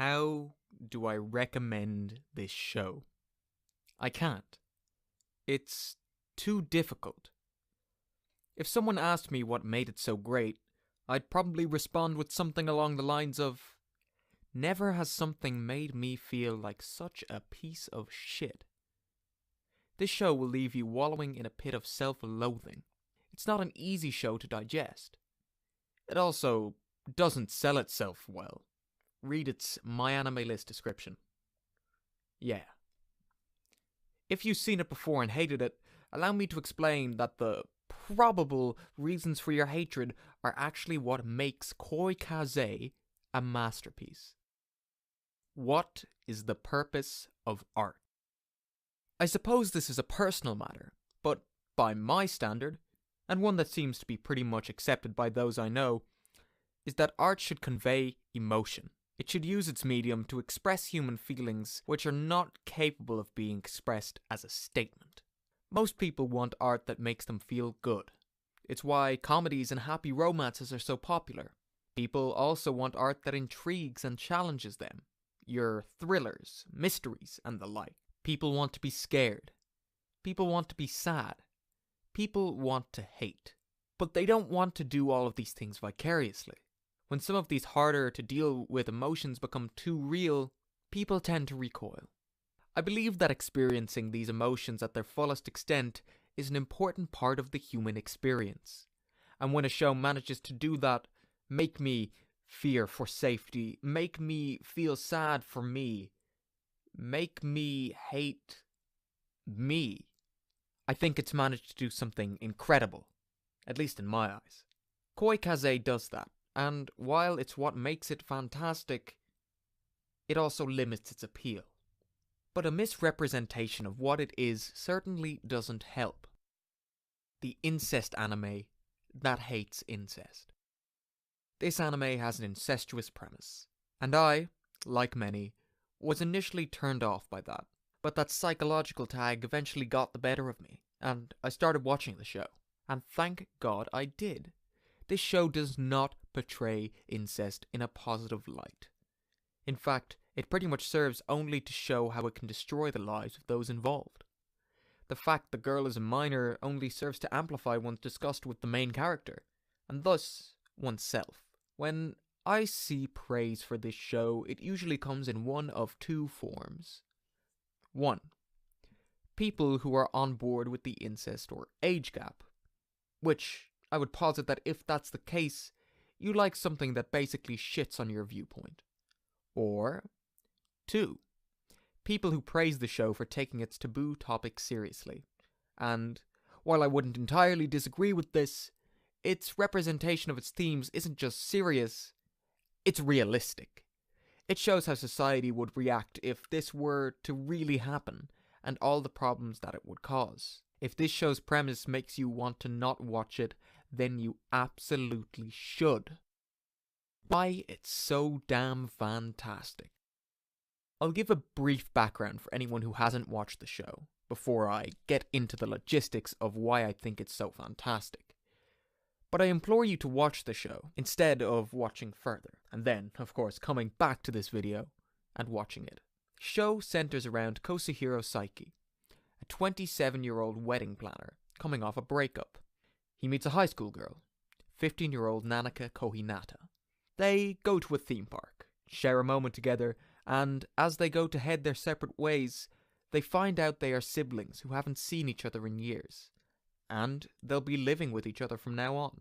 How do I recommend this show? I can't. It's too difficult. If someone asked me what made it so great, I'd probably respond with something along the lines of, never has something made me feel like such a piece of shit. This show will leave you wallowing in a pit of self-loathing. It's not an easy show to digest. It also doesn't sell itself well. Read its My Anime List description. Yeah. If you've seen it before and hated it, allow me to explain that the probable reasons for your hatred are actually what makes Kaze a masterpiece. What is the purpose of art? I suppose this is a personal matter, but by my standard, and one that seems to be pretty much accepted by those I know, is that art should convey emotion. It should use its medium to express human feelings which are not capable of being expressed as a statement. Most people want art that makes them feel good. It's why comedies and happy romances are so popular. People also want art that intrigues and challenges them. Your thrillers, mysteries, and the like. People want to be scared. People want to be sad. People want to hate. But they don't want to do all of these things vicariously. When some of these harder to deal with emotions become too real, people tend to recoil. I believe that experiencing these emotions at their fullest extent is an important part of the human experience. And when a show manages to do that, make me fear for safety, make me feel sad for me, make me hate me, I think it's managed to do something incredible, at least in my eyes. Kaze does that. And while it's what makes it fantastic, it also limits its appeal. But a misrepresentation of what it is certainly doesn't help. The incest anime that hates incest. This anime has an incestuous premise, and I, like many, was initially turned off by that. But that psychological tag eventually got the better of me, and I started watching the show. And thank God I did. This show does not portray incest in a positive light. In fact, it pretty much serves only to show how it can destroy the lives of those involved. The fact the girl is a minor only serves to amplify one's disgust with the main character, and thus oneself. When I see praise for this show, it usually comes in one of two forms. 1. People who are on board with the incest or age gap, which I would posit that if that's the case, you like something that basically shits on your viewpoint. Or 2. People who praise the show for taking its taboo topic seriously. And while I wouldn't entirely disagree with this, its representation of its themes isn't just serious, it's realistic. It shows how society would react if this were to really happen, and all the problems that it would cause. If this show's premise makes you want to not watch it, then you absolutely should. Why it's so damn fantastic. I'll give a brief background for anyone who hasn't watched the show, before I get into the logistics of why I think it's so fantastic. But I implore you to watch the show, instead of watching further, and then, of course, coming back to this video and watching it. Show centers around Kosuhiro Saiki, a 27-year-old wedding planner, coming off a breakup. He meets a high school girl, 15-year-old Nanaka Kohinata. They go to a theme park, share a moment together, and as they go to head their separate ways, they find out they are siblings who haven't seen each other in years, and they'll be living with each other from now on.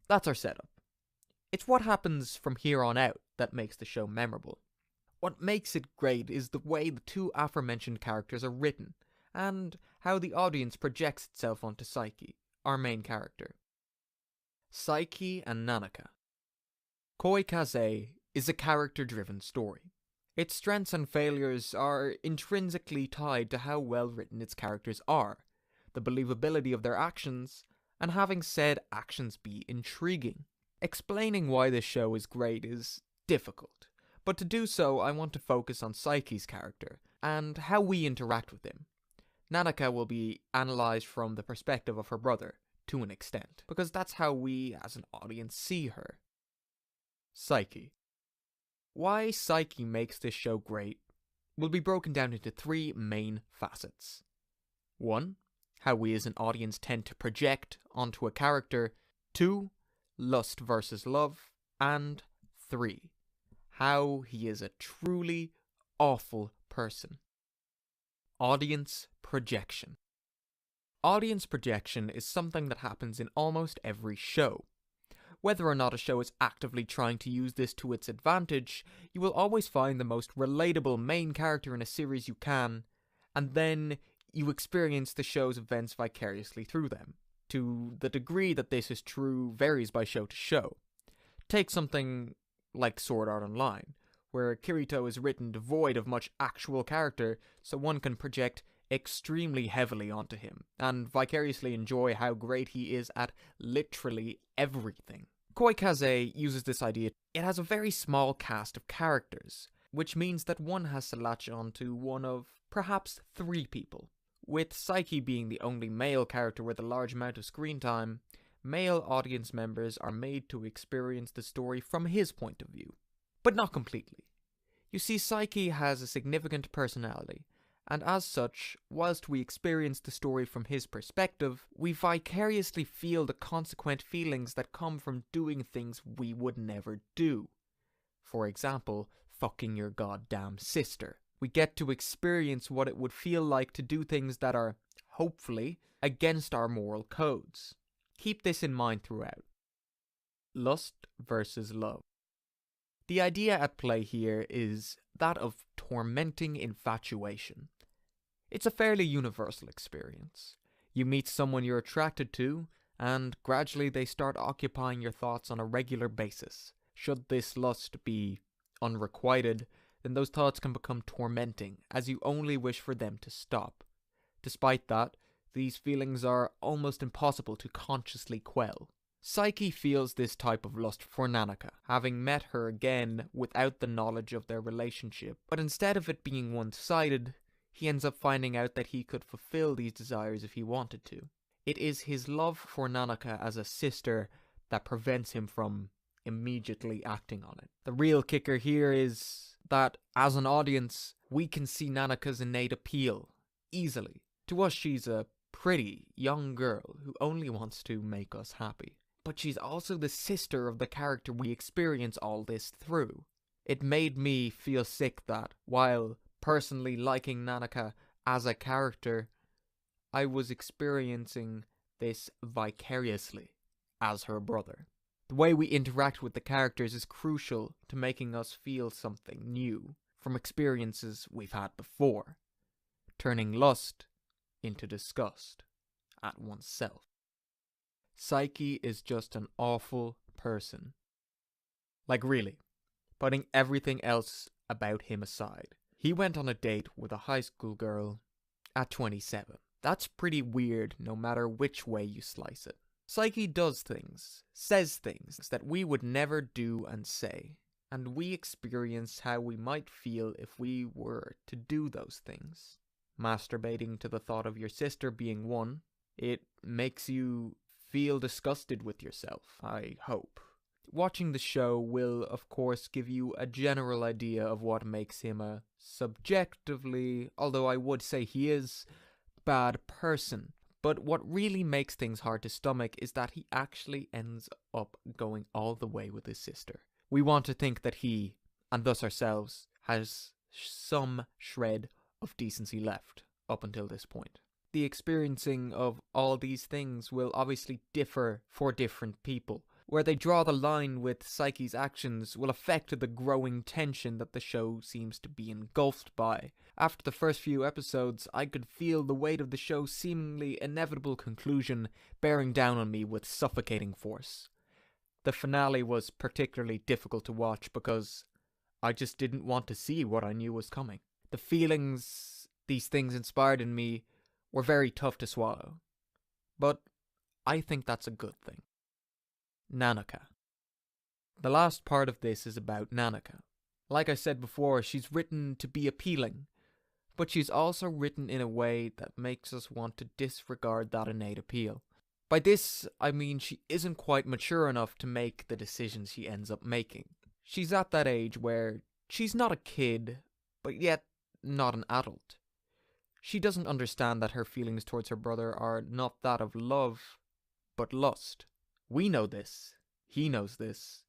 That's our setup. It's what happens from here on out that makes the show memorable. What makes it great is the way the two aforementioned characters are written, and how the audience projects itself onto Saiki, our main character. Saiki and Nanaka. Kaze is a character-driven story. Its strengths and failures are intrinsically tied to how well written its characters are, the believability of their actions, and having said actions be intriguing. Explaining why this show is great is difficult, but to do so I want to focus on Saiki's character, and how we interact with him. Nanaka will be analysed from the perspective of her brother, to an extent, because that's how we as an audience see her. Saiki. Why Psyche makes this show great will be broken down into 3 main facets. 1. How we as an audience tend to project onto a character. 2. Lust versus love. And 3. How he is a truly awful person. Audience projection. Audience projection is something that happens in almost every show. Whether or not a show is actively trying to use this to its advantage, you will always find the most relatable main character in a series you can, and then you experience the show's events vicariously through them. To the degree that this is true varies by show to show. Take something like Sword Art Online, where Kirito is written devoid of much actual character, so one can project extremely heavily onto him, and vicariously enjoy how great he is at literally everything. Kaze uses this idea. It has a very small cast of characters, which means that one has to latch on to one of perhaps 3 people. With Psyche being the only male character with a large amount of screen time, male audience members are made to experience the story from his point of view. But not completely. You see, Psyche has a significant personality, and as such, whilst we experience the story from his perspective, we vicariously feel the consequent feelings that come from doing things we would never do. For example, fucking your goddamn sister. We get to experience what it would feel like to do things that are, hopefully, against our moral codes. Keep this in mind throughout. Lust versus love. The idea at play here is that of tormenting infatuation. It's a fairly universal experience. You meet someone you're attracted to, and gradually they start occupying your thoughts on a regular basis. Should this lust be unrequited, then those thoughts can become tormenting, as you only wish for them to stop. Despite that, these feelings are almost impossible to consciously quell. Psyche feels this type of lust for Nanaka, having met her again without the knowledge of their relationship, but instead of it being one-sided, he ends up finding out that he could fulfill these desires if he wanted to. It is his love for Nanaka as a sister that prevents him from immediately acting on it. The real kicker here is that, as an audience, we can see Nanaka's innate appeal, easily. To us, she's a pretty, young girl who only wants to make us happy. But she's also the sister of the character we experience all this through. It made me feel sick that, while personally liking Nanaka as a character, I was experiencing this vicariously as her brother. The way we interact with the characters is crucial to making us feel something new from experiences we've had before, turning lust into disgust at oneself. Psyche is just an awful person. Like really, putting everything else about him aside. He went on a date with a high school girl at 27. That's pretty weird no matter which way you slice it. Psyche does things, says things that we would never do and say, and we experience how we might feel if we were to do those things. Masturbating to the thought of your sister being one, it makes you feel disgusted with yourself, I hope. Watching the show will, of course, give you a general idea of what makes him a subjectively, although I would say he is, bad person. But what really makes things hard to stomach is that he actually ends up going all the way with his sister. We want to think that he, and thus ourselves, has some shred of decency left up until this point. The experiencing of all these things will obviously differ for different people. Where they draw the line with Psyche's actions will affect the growing tension that the show seems to be engulfed by. After the first few episodes, I could feel the weight of the show's seemingly inevitable conclusion bearing down on me with suffocating force. The finale was particularly difficult to watch because I just didn't want to see what I knew was coming. The feelings these things inspired in me were very tough to swallow. But I think that's a good thing. Nanaka. The last part of this is about Nanaka. Like I said before, she's written to be appealing, but she's also written in a way that makes us want to disregard that innate appeal. By this, I mean she isn't quite mature enough to make the decisions she ends up making. She's at that age where she's not a kid, but yet not an adult. She doesn't understand that her feelings towards her brother are not that of love, but lust. We know this, he knows this,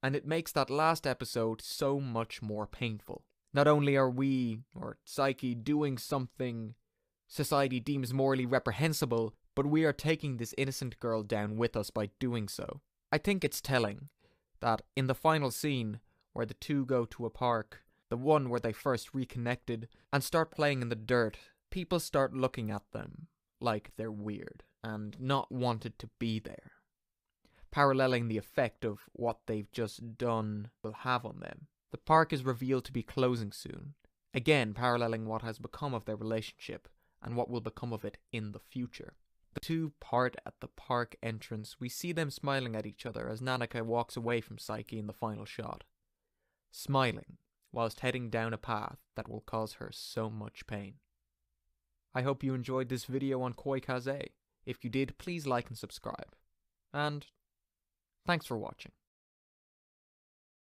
and it makes that last episode so much more painful. Not only are we, or Psyche, doing something society deems morally reprehensible, but we are taking this innocent girl down with us by doing so. I think it's telling that in the final scene, where the two go to a park, the one where they first reconnected, and start playing in the dirt, people start looking at them like they're weird and not wanted to be there, paralleling the effect of what they've just done will have on them. The park is revealed to be closing soon, again paralleling what has become of their relationship and what will become of it in the future. The two part at the park entrance. We see them smiling at each other as Nanika walks away from Psyche in the final shot, smiling whilst heading down a path that will cause her so much pain. I hope you enjoyed this video on Kaze. If you did, please like and subscribe. And thanks for watching.